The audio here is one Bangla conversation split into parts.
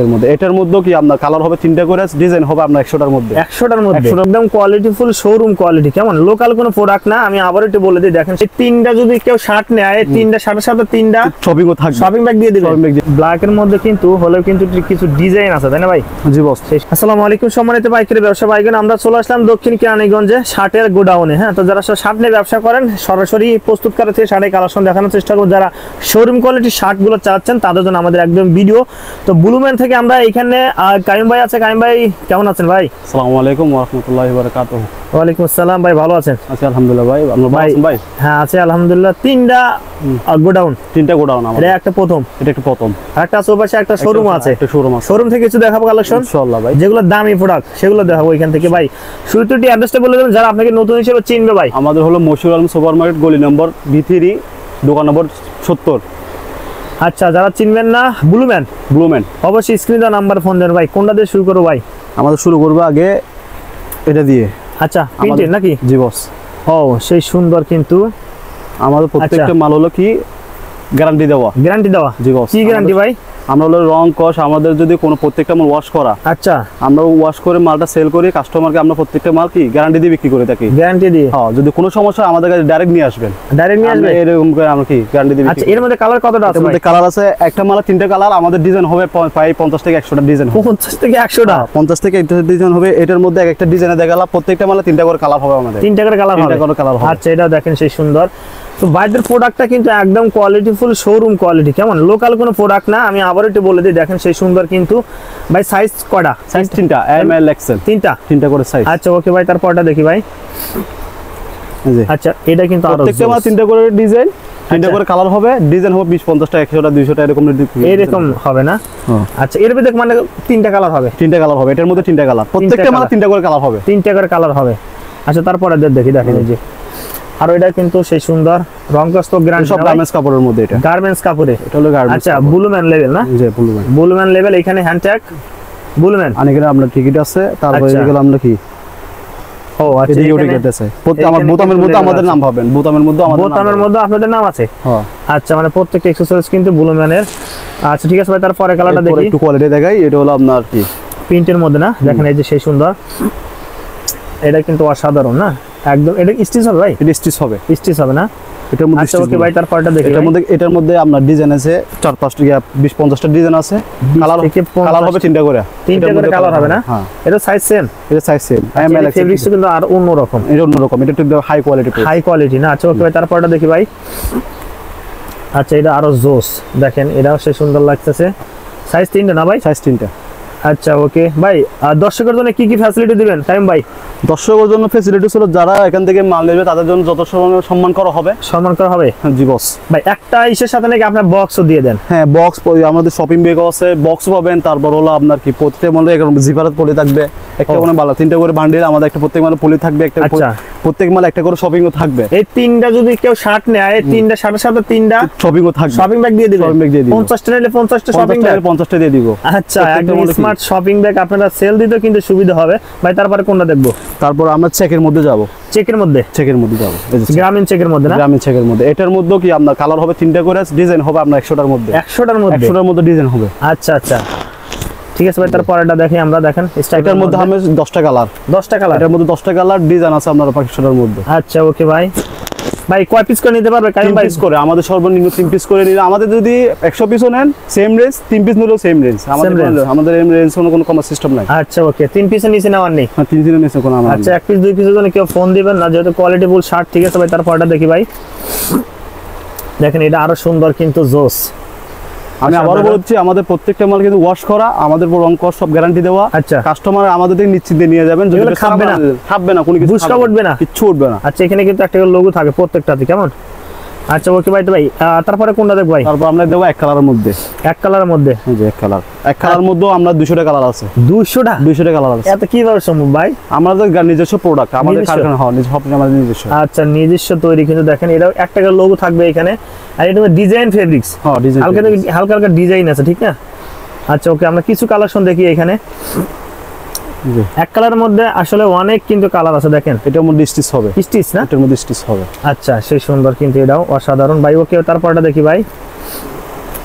এর মধ্যে এটার মধ্যে কি আপনার কালার হবে তিনটা করে, ডিজাইন হবে আপনার 100টার মধ্যে। 100টার মধ্যে একদম কোয়ালিটিফুল শোরুম কোয়ালিটি, কেমন লোকাল কোনো প্রোডাক্ট না। আমি আবার একটু বলে দিই, দেখেন এই তিনটা যদি কেউ শার্ট নেয়, তিনটা শার্টের সাথে তিনটা শপিংও থাকবে, শপিং ব্যাগ দিয়ে দিবেন। ব্ল্যাক এর মধ্যে কিন্তু হলেও কিন্তু কিছু ডিজাইন আছে, তাই না ভাই? জি বস। আসসালামু আলাইকুম সম্মানিত পাইকারি ব্যবসা ভাইগণ, আমরা চলে আসলাম দক্ষিণ কেরানীগঞ্জে শার্টের গোডাউনে। হ্যাঁ, তো যারা শার্ট নিয়ে ব্যবসা করেন সরাসরি প্রস্তুতকারক থেকে শার্টের কালেকশন দেখানোর চেষ্টা করব। যারা শোরুম কোয়ালিটির শার্টগুলো চাচ্ছেন তাদের জন্য আমাদের একদম ভিডিও। তো ব্লুম্যান থেকে আমরা এখানে কাইম ভাই আছে। কাইম ভাই কেমন আছেন ভাই? আসসালামু আলাইকুম ওয়া রাহমাতুল্লাহি ওয়া বারাকাতুহু। ওয়া আলাইকুম আসসালাম ভাই, ভালো আছেন? আছি আলহামদুলিল্লাহ ভাই, আপনি ভালো আছেন ভাই? হ্যাঁ আছি আলহামদুলিল্লাহ। তিনটা গোডাউন, তিনটা গোডাউন আমাদের। এটা একটা প্রথম, এটা একটা প্রথম, একটা সোপাশে একটা শোরুম আছে। একটা শোরুম আছে, শোরুম থেকে কিছু দেখাবো কালেকশন ইনশাআল্লাহ ভাই। যেগুলো দামি প্রোডাক্ট সেগুলো দেখাবো এখান থেকে ভাই। শুরুতে অ্যাড্রেসটা বলে দেবেন যারা আপনাকে নতুন হিসেবে চিনবে ভাই। আমাদের হলো মশিউর আলম সুপারমার্কেট, গলি নম্বর B3, দোকান নম্বর 70। আচ্ছা, যারা চিনবেন না ব্লুম্যান অবশ্যই স্ক্রিনে দেওয়া নাম্বার ফোন দেন ভাই। কোনটা দিয়ে শুরু করবো ভাই? আমাদের শুরু করবো আগে এটা দিয়ে। আচ্ছা, প্রিন্টেড নাকি? জি বস। ও সেই সুন্দর কিন্তু আমাদের প্রত্যেকটা মাল হলো কি গ্যারান্টি দেওয়া। গ্যারান্টি দেওয়া? জি বস। কি গ্যারান্টি ভাই? আমরা হলো রং কস, আমাদের যদি কোনো প্রত্যেকটা মাল ওয়াশ করা, আচ্ছা আমরা ওয়াশ করে মালটা সেল করি কাস্টমারকে, আমরা প্রত্যেকটা মাল কি গ্যারান্টি দিয়ে বিক্রি করে থাকি। গ্যারান্টি দিয়ে? হ্যাঁ, যদি কোনো সমস্যা হয় আমাদের কাছে ডাইরেক্ট নিয়ে আসবেন। ডাইরেক্ট নিয়ে আসবেন এরকম করে আমরা কি গ্যারান্টি দিয়ে। আচ্ছা, এর মধ্যে কালার কতটা আছে? এর মধ্যে কালার আছে একটা মালে তিনটা কালার। আমাদের ডিজাইন হবে প্রায় 50 থেকে 100টা ডিজাইন। 50 থেকে 100টা? 50 থেকে 100টা ডিজাইন হবে। এটার মধ্যে এক একটা ডিজাইনে দেখালাম, প্রত্যেকটা মালে তিনটা করে কালার হবে আমাদের। তিনটা করে কালার হবে? তিনটা করে কালার হবে। আচ্ছা, এটা দেখেন সেই সুন্দর। তো বাইরের প্রোডাক্টটা কিন্তু একদম কোয়ালিটিফুল শোরুম কোয়ালিটি, কেমন লোকাল কোনো প্রোডাক্ট না। আমি আবার একটু বলে দিই, দেখেন সেই সুন্দর কিন্তু ভাই। সাইজ কয়টা? সাইজ তিনটা, এম এল এক্সেল। তিনটা করে সাইজ। আচ্ছা ওকে ভাই, তারপরটা দেখি ভাই। আচ্ছা, এটা কিন্তু আরো প্রত্যেকটা মাল তিনটা করে ডিজাইন, তিনটা করে কালার হবে। ডিজাইন হবে 20, 50টা, 100টা, 200টা এরকম হবে না? আচ্ছা, এর ভিতরে মানে তিনটা কালার হবে? তিনটা কালার হবে, এটার মধ্যে তিনটা কালার, প্রত্যেকটা মাল তিনটা করে কালার হবে। তিনটা করে কালার হবে। আচ্ছা, তারপরে দেখি দেখেন এই যে আর এটা কিন্তু সেই সুন্দর রং কস তো গ্যারান্টি সব গার্মেন্টস কাপড়ের মধ্যে। এটা গার্মেন্টস কাপড়ে, এটা হলো গার্মেন্টস। আচ্ছা, ব্লুম্যান লেভেল না? জি ব্লুম্যান লেভেল। এখানে হ্যান্ডট্যাগ ব্লুম্যান, আর এখানে আপনার টিকিট আছে। তারপরে এগুলো আমরা কি ও আচ্ছা, এদিকে টিকিট আছে। আমার বোতামের মধ্যে আমাদের নাম পাবেন, বোতামের মধ্যে আপনাদের নাম আছে। হ্যাঁ আচ্ছা, মানে প্রত্যেকটা এক্সেসরিজ কিন্তু ব্লুম্যানের। আচ্ছা ঠিক আছে ভাই, তারপরে কালারটা দেখি, একটু কোয়ালিটি দেখাই। এটা হলো আপনার কি প্রিন্টের মধ্যে না? দেখেন এই যে সেই সুন্দর, এটা কিন্তু অসাধারণ না একদম। এটা স্টিচ হবে ভাই? এটা স্টিচ হবে। স্টিচ হবে না? এটার মধ্যে আচ্ছা ওকে ভাই, তারপরটা দেখি। এটার মধ্যে আপনার ডিজাইন আছে 4-5টা, 20-50টা ডিজাইন আছে। কালার হবে তিনটা করে কালার হবে না? হ্যাঁ। এটা সাইজ সেম? এটা সাইজ সেম। এমএল ফেব্রিক্স কিন্তু আর অন্যরকম। এটা অন্যরকম, এটা একটু হাই কোয়ালিটি না? আচ্ছা ওকে ভাই, তারপরটা দেখি ভাই। আচ্ছা, এটা আরো জোস, দেখেন এটাও সে সুন্দর লাগতেছে। সাইজ 3টা না ভাই? সাইজ 3টা। আচ্ছা ওকে ভাই, আর দর্শকের জন্য কি কি ফ্যাসিলিটি দিবেন টাইম ভাই? দর্শকের জন্য ফ্যাসিলিটি ছিল যারা এখান থেকে মাল নেবে তাদের জন্য যত সম্মান করা হবে। সম্মান করা হবে? জি বস। ভাই একটা ইসের সাথে নাকি আপনার বক্সও দিয়ে দেন? হ্যাঁ, বক্স আমাদের শপিং ব্যাগ আছে, বক্স পাবেন। তারপর হলো আপনার কি প্রত্যেক মালে জিপারাত পলি থাকবে, একটা করে বালা, তিনটা করে বান্ডিল আমাদের, একটা প্রত্যেক মালে পলি থাকবে, একটা প্রত্যেক মালে একটা করে শপিংও থাকবে। এই তিনটা যদি কেউ শার্ট নেয়, তিনটা শার্টের সাথে তিনটা শপিংও থাকবে, শপিং ব্যাগ দিয়ে দিবেন। 50টা নিলে 50টা শপিং ব্যাগ, 50টা দিয়ে দিব। আচ্ছা, একদম স্মার্ট শপিং ব্যাগ আপনারা সেল দিতে কিন্তু সুবিধা হবে ভাই। তারপরে কোনটা দেখবো? তারপর আমরা চেকের মধ্যে যাব। চেকের মধ্যে যাব, গ্রামীণ চেকের মধ্যে না? গ্রামীণ চেকের মধ্যে। এটার মধ্যে কি আপনার কালার হবে তিনটা করে, ডিজাইন হবে আপনার 100টার মধ্যে। 100টার মধ্যে ডিজাইন হবে। আচ্ছা আচ্ছা ঠিক আছে ভাই, তারপরটা দেখি আমরা। দেখেন এটার মধ্যে হবে 10টা কালার। 10টা কালার? এটার মধ্যে 10টা কালার, ডিজাইন আছে আপনার 100টার মধ্যে। আচ্ছা ওকে ভাই। ভাই কয় পিস করে নিতে পারবে? 3 পিস করে, আমাদের সর্বনিম্ন 3 পিস করে নিলে। আমাদের যদি 100 পিসও নেন সেম রেঞ্জ, 3 পিস নিলেও সেম রেঞ্জ। আমাদের রেঞ্জ কোনো কমার সিস্টেম নাই। আচ্ছা ওকে, 3 পিসের নিচে নেওয়ার নেই? হ্যাঁ, 3 পিসের নিচে কোনো আমার। আচ্ছা, 1 পিস 2 পিসের জন্য কেউ ফোন দিবেন না, যেহেতু কোয়ালিটি ফুল শার্ট। ঠিক আছে ভাই, তারপরটা দেখি ভাই। দেখেন এটা আরো সুন্দর কিন্তু জোস। আমি আবারও বলছি, আমাদের প্রত্যেকটা মাল কিন্তু ওয়াশ করা, আমাদের রং কস সব গ্যারান্টি দেওয়া। আচ্ছা, কাস্টমার আমাদের থেকে নিশ্চিন্তে নিয়ে যাবেন। যদি খাবে না কোনো কিছু, বুশকা উঠবে না, কিচ্ছু উঠবে না। আচ্ছা, এখানে কিন্তু একটা লোগো থাকে প্রত্যেকটাতে, কেমন? আচ্ছা ওকে ভাই। তো ভাই তারপরে কোনটা দেখব ভাই? তারপর আমরা দেব এক কালারের মধ্যে। এক কালারের মধ্যে? এই যে এক কালার মধ্যে আমরা 200টা কালার আছে। 200টা কালার আছে। এত কিভাবে সম্ভব ভাই? আমাদের নিজস্ব প্রোডাক্ট, আমাদের কারখানা হয়, আমাদের নিজস্ব। আচ্ছা, নিজস্ব তৈরি কিন্তু। দেখেন এটা একটা করে লোগো থাকবে এখানে, আর এটা ডিজাইন ফেব্রিক্স। হ্যাঁ, ডিজাইন হালকা হালকা ডিজাইন আছে, ঠিক না? আচ্ছা ওকে, আমরা কিছু কালেকশন দেখি এখানে। এক কালারের মধ্যে আসলে অনেক কিন্তু কালার আছে। দেখেন এটার মধ্যে স্টিচ হবে। স্টিচ না? এটার মধ্যে স্টিচ হবে। আচ্ছা, সেই সুন্দর কিন্তু, এটাও অসাধারণ ভাই। ওকে, তারপরটা দেখি ভাই।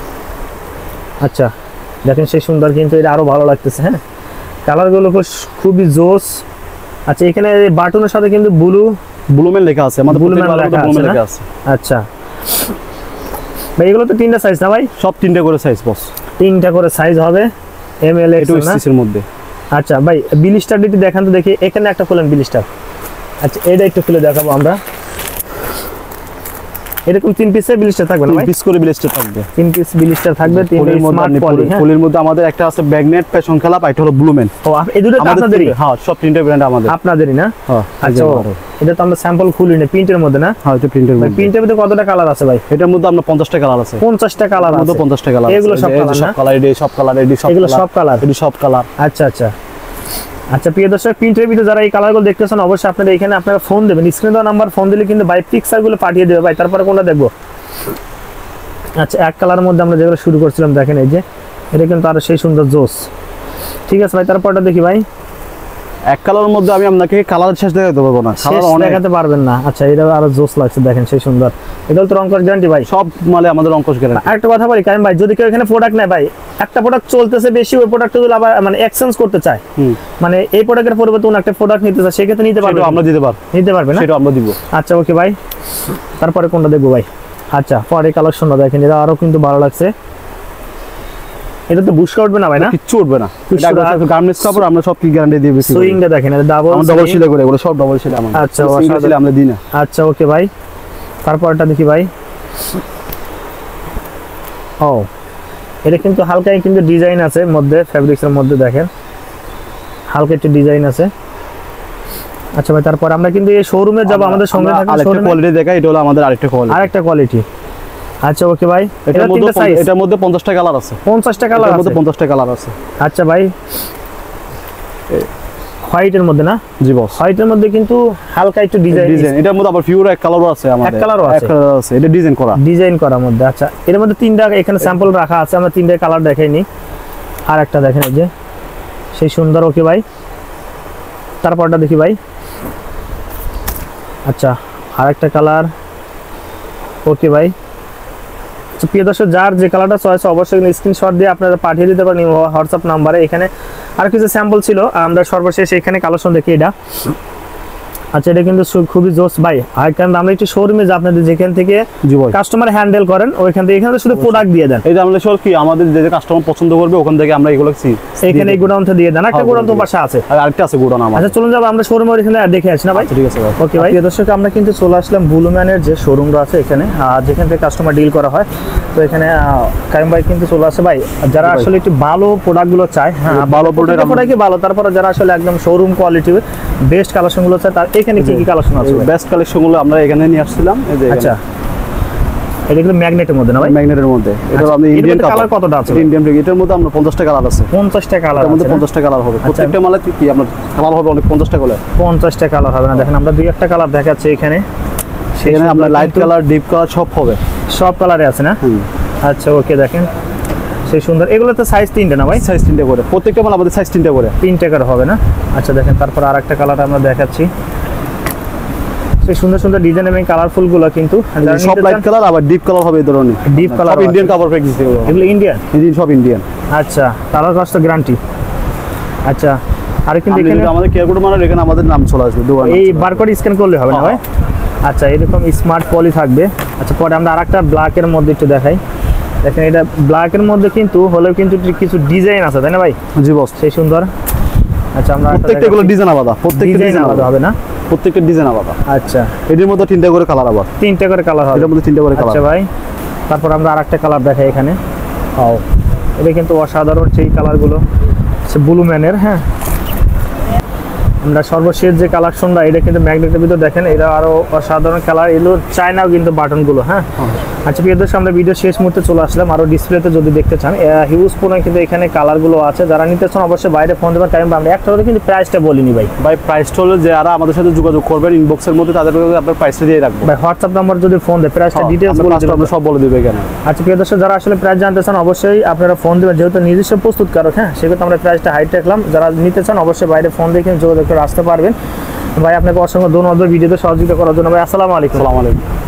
আচ্ছা, দেখেন সেই সুন্দর, কিন্তু এটা আরো ভালো লাগতেছে। হ্যাঁ, কালারগুলো খুবই জোস। আচ্ছা, এখানে বাটনের সাথে কিন্তু ব্লুমেন লেখা আছে, আমাদের ব্লুমেন ব্লুমেন লেখা লেখা আছে। আছে। আচ্ছা ভাই, এগুলো তো তিনটা সাইজ না ভাই? সব তিনটা করে সাইজ বস, তিনটা করে সাইজ হবে, এম এল এক্স না? এর মধ্যে। আচ্ছা ভাই, বিলিস্টার দিতে দেখান তো দেখি। এখানে একটা খুলেন বিলিস্টার। আচ্ছা, এটা একটু খুলে দেখাবো আমরা। এরকম 3 পিসের বিলিস্টার থাকবে না ভাই? 3 পিস করে ব্লিস্টার থাকবে, 3 পিস বিলিস্টার থাকবে, 3 স্মার্ট পলি। হ্যাঁ, পলির মধ্যে আমাদের একটা আছে ব্যাগনেট প্যাশন ক্লাব, এটা হলো ব্লুমেন। ও এই দুটো তো আপনাদেরই? হ্যাঁ, সব তিনটা ব্র্যান্ড আমাদের। আপনাদেরই না? হ্যাঁ। আচ্ছা, এটা তো আমরা স্যাম্পল খুলি না, প্রিন্টের মধ্যে না? হ্যাঁ, এটা প্রিন্টের ভাই মধ্যে। প্রিন্টের মধ্যে কতটা কালার আছে ভাই? এটার মধ্যে আমরা 50টা কালার আছে। 50টা কালার আছে? 50টা কালার। এগুলো সব কালার না? সব কালার, এডি সব কালার, এডি সব কালার, এগুলো সব কালার, এডি সব কালার। আচ্ছা আচ্ছা আচ্ছা, প্রিয় দর্শক, প্রিন্টের ভিডিও যারা এই কালারগুলো দেখতেছেন অবশ্যই আপনারা এখানে আপনারা ফোন দেবেন, স্ক্রিনে দেওয়া নাম্বার ফোন দিলে কিন্তু ভাই পিকচারগুলো পাঠিয়ে দেবে ভাই। তারপরে কোনটা দেখবো? আচ্ছা, এক কালারের মধ্যে আমরা যেগুলো শুরু করছিলাম দেখেন, এই যে এটা কিন্তু আরো সেই সুন্দর জোস। ঠিক আছে ভাই, তারপরটা দেখি ভাই। এক কালারের মধ্যে আমি আপনাকে কালার শেষ দেখাতে পারবো না, শেষ দেখাতে পারবেন না। আচ্ছা, এটা আরো জোস লাগছে, দেখেন সেই সুন্দর। এটা তো রং কস গ্যারান্টি ভাই? সব মালে আমাদের রং কস গ্যারান্টি। আরেকটা কথা বলি কারণ ভাই, যদি কেউ এখানে প্রোডাক্ট নেয় ভাই, একটা প্রোডাক্ট চলতেছে বেশি, ওই প্রোডাক্ট যদি আবার মানে এক্সচেঞ্জ করতে চায়, মানে এই প্রোডাক্টের পরিবর্তে অন্য একটা প্রোডাক্ট নিতে চায়, সেক্ষেত্রে নিতে পারবে? আমরা দিতে পারবো। নিতে পারবে না? সেটা আমরা দিব। আচ্ছা ওকে ভাই, তারপরে কোনটা দেখবো ভাই? আচ্ছা, পরে কালেকশনটা দেখেন, এটা আরো কিন্তু ভালো লাগছে। এটা তো বুশকা উঠবে না ভাই? না, কিচ্ছু উঠবে না, এটা গার্মেন্টস কাপড়, আমরা সব কি গ্যারান্টি দিয়ে বেশি। সুইংটা দেখেন, এটা ডাবল সিলাই করে, এগুলো সব ডাবল সিলাই আমাদের। আচ্ছা, সিঙ্গেল সিলাই আমরা দিই না। আচ্ছা ওকে ভাই, তারপরটা দেখি ভাই। ও, এটা কিন্তু হালকাই কিন্তু ডিজাইন আছে মধ্যে, ফ্যাব্রিক্সের মধ্যে দেখেন হালকা একটু ডিজাইন আছে। আচ্ছা ভাই, তারপর আমরা কিন্তু এই শোরুমে যাব, আমাদের সঙ্গে থাকা আরেকটা কোয়ালিটি দেখাই, এটা হলো আমাদের আরেকটা কোয়ালিটি, আরেকটা কোয়ালিটি। আচ্ছা ওকে ভাই, এটার মধ্যে 50টা কালার আছে। 50টা কালার আছে? 50টা কালার আছে। আচ্ছা ভাই, হোয়াইটের মধ্যে না? জি বস, হোয়াইটের মধ্যে কিন্তু হালকা একটু ডিজাইন। এটার মধ্যে আবার পিওর এক কালারও আছে আমাদের। এক কালারও আছে? এক কালার আছে, এটা ডিজাইন করা। ডিজাইন করার মধ্যে। আচ্ছা, এর মধ্যে 3টা এখানে স্যাম্পল রাখা আছে, আমরা 3টা কালার দেখাইনি। আর একটা দেখেন, এই যে সেই সুন্দর। ওকে ভাই, তারপরটা দেখি ভাই। আচ্ছা, আরেকটা কালার। ওকে ভাই, প্রিয় দর্শক, যার যে কালারটা চয়েস অবশ্যই স্ক্রিনশট দিয়ে আপনারা পাঠিয়ে দিতে পারেন হোয়াটসঅ্যাপ নাম্বারে। এখানে আর কিছু স্যাম্পল ছিল, আমরা সর্বশেষ এখানে কালেকশন দেখি এটা। আচ্ছা, এটা কিন্তু খুবই জোস ভাই। আর কারণ আমরা একটু শোরুমে যে আপনাদের যেখান থেকে কাস্টমার হ্যান্ডেল করেন, ওইখান থেকে এখানে শুধু প্রোডাক্ট দিয়ে দেন। এই যে আমরা সব কি আমাদের যে কাস্টমার পছন্দ করবে ওখান থেকে আমরা এগুলো এখানে এই গোডাউন থেকে দিয়ে দেন। একটা গোডাউন তো পাশে আছে, আর আরেকটা আছে গোডাউন আমাদের। আচ্ছা চলুন যাব আমরা শোরুমে এখানে দেখে আসি না ভাই? ঠিক আছে ভাই। ওকে ভাই, প্রিয় দর্শক, আমরা কিন্তু চলে আসলাম ব্লুম্যানের যে শোরুমটা আছে এখানে, যেখান থেকে কাস্টমার ডিল করা হয়। তো এখানে কাইম ভাই কিন্তু চলে আসে ভাই, যারা আসলে একটু ভালো প্রোডাক্টগুলো চায়। হ্যাঁ, ভালো প্রোডাক্ট ভালো, তারপরে যারা আসলে একদম শোরুম কোয়ালিটি বেস্ট কালেকশনগুলো চায়, তার এখানে কি কি কালেকশন আছে? বেস্ট কালেকশনগুলো আমরা এখানে নিয়ে আসছিলাম। এই যে আচ্ছা, এটা কিন্তু ম্যাগনেটের মধ্যে না ভাই? ম্যাগনেটের মধ্যে। এটা আমরা ইন্ডিয়ান কালার কতটা আছে? ইন্ডিয়ান, এটার মধ্যে আমরা 50টা কালার আছে। 50টা কালার এর মধ্যে 50টা কালার হবে। প্রত্যেকটা মালে কি আমরা কালার হবে অনেক, 50টা কালার। 50টা কালার হবে না? দেখেন আমরা দুই একটা কালার দেখাচ্ছি এখানে, সেখানে আমরা লাইট কালার, ডিপ কালার সব হবে। সব কালারে আছে না? আচ্ছা ওকে, দেখেন সেই সুন্দর। এগুলো তো সাইজ 3টা না ভাই? সাইজ 3টা করে, প্রত্যেকটা মাল আমাদের সাইজ 3টা করে। 3টা করে হবে না? আচ্ছা দেখেন, তারপর আরেকটা কালার আমরা দেখাচ্ছি। সেই সুন্দর সুন্দর ডিজাইন এবং কালারফুল গুলো কিন্তু সব লাইট কালার, আবার ডিপ কালার হবে। এই ধরনের ডিপ কালার, সব ইন্ডিয়ান কাভার প্যাকেজ দিয়ে এগুলো ইন্ডিয়ান? সব ইন্ডিয়ান। আচ্ছা, কালার কষ্ট গ্যারান্টি। আচ্ছা, আর কিন্তু এখানে আমাদের কেয়ারকোড মানে এখানে আমাদের নাম চলে আসবে দোকান। এই বারকোড স্ক্যান করলে হবে না ভাই? আচ্ছা, এরকম স্মার্ট পলি থাকবে। আচ্ছা, পরে আমরা আরেকটা ব্ল্যাক এর মধ্যে একটু দেখাই। দেখেন, এটা ব্ল্যাক এর মধ্যে কিন্তু হলেও কিন্তু কিছু ডিজাইন আছে, তাই না ভাই? জি বস, সেই সুন্দর। আচ্ছা, আমরা প্রত্যেকটা গুলো ডিজাইন আলাদা, প্রত্যেকটা ডিজাইন আলাদা হবে না? প্রত্যেকটা ডিজাইন আলাদা। আচ্ছা, এর মধ্যে 3টা করে কালার, আবার 3টা করে কালার হবে। এর মধ্যে 3টা করে কালার। আচ্ছা ভাই, তারপর আমরা আরেকটা কালার দেখাই এখানে। ও, এটা কিন্তু অসাধারণ সেই কালারগুলো, ব্লুম্যানের। হ্যাঁ, আমরা সর্বশেষ যে কালেকশনটা, এটা কিন্তু ম্যাগনেটের ভিতর দেখেন, এটা আরো অসাধারণ কালার। এগুলো চায়নাও কিন্তু বাটনগুলো। হ্যাঁ, আচ্ছা প্রিয় দর্শক, আমরা ভিডিও শেষ মুহূর্তে চলে আসলাম। আরো ডিসপ্লেতে যদি দেখতে চান, হিউজ পরিমাণ কিন্তু এখানে কালারগুলো আছে। যারা নিতে চান অবশ্যই বাইরে ফোন দেবেন। কারণ আমরা একটা কথা কিন্তু প্রাইসটা বলিনি ভাই। ভাই প্রাইসটা হলো যারা আমাদের সাথে যোগাযোগ করবেন ইনবক্সের মধ্যে, তাদের আপনার প্রাইসটা দিয়ে রাখবো ভাই। হোয়াটসঅ্যাপ নাম্বার যদি ফোন দেয়, প্রাইসটা ডিটেইলস বলে দেব, আমরা সব বলে দেব এখানে। আচ্ছা প্রিয় দর্শক, যারা আসলে প্রাইস জানতে চান অবশ্যই আপনারা ফোন দেবেন, যেহেতু নিজস্ব প্রস্তুতকারক। হ্যাঁ, সেক্ষেত্রে আমরা প্রাইসটা হাইট রাখলাম। যারা নিতে চান অবশ্যই বাইরে ফোন দিয়ে কিন্তু যোগাযোগ করে আসতে পারবেন। ভাই আপনাকে অসংখ্য ধন্যবাদ ভিডিওতে সহযোগিতা করার জন্য ভাই। আসসালামু আলাইকুম। আসসালামু আলাইকুম।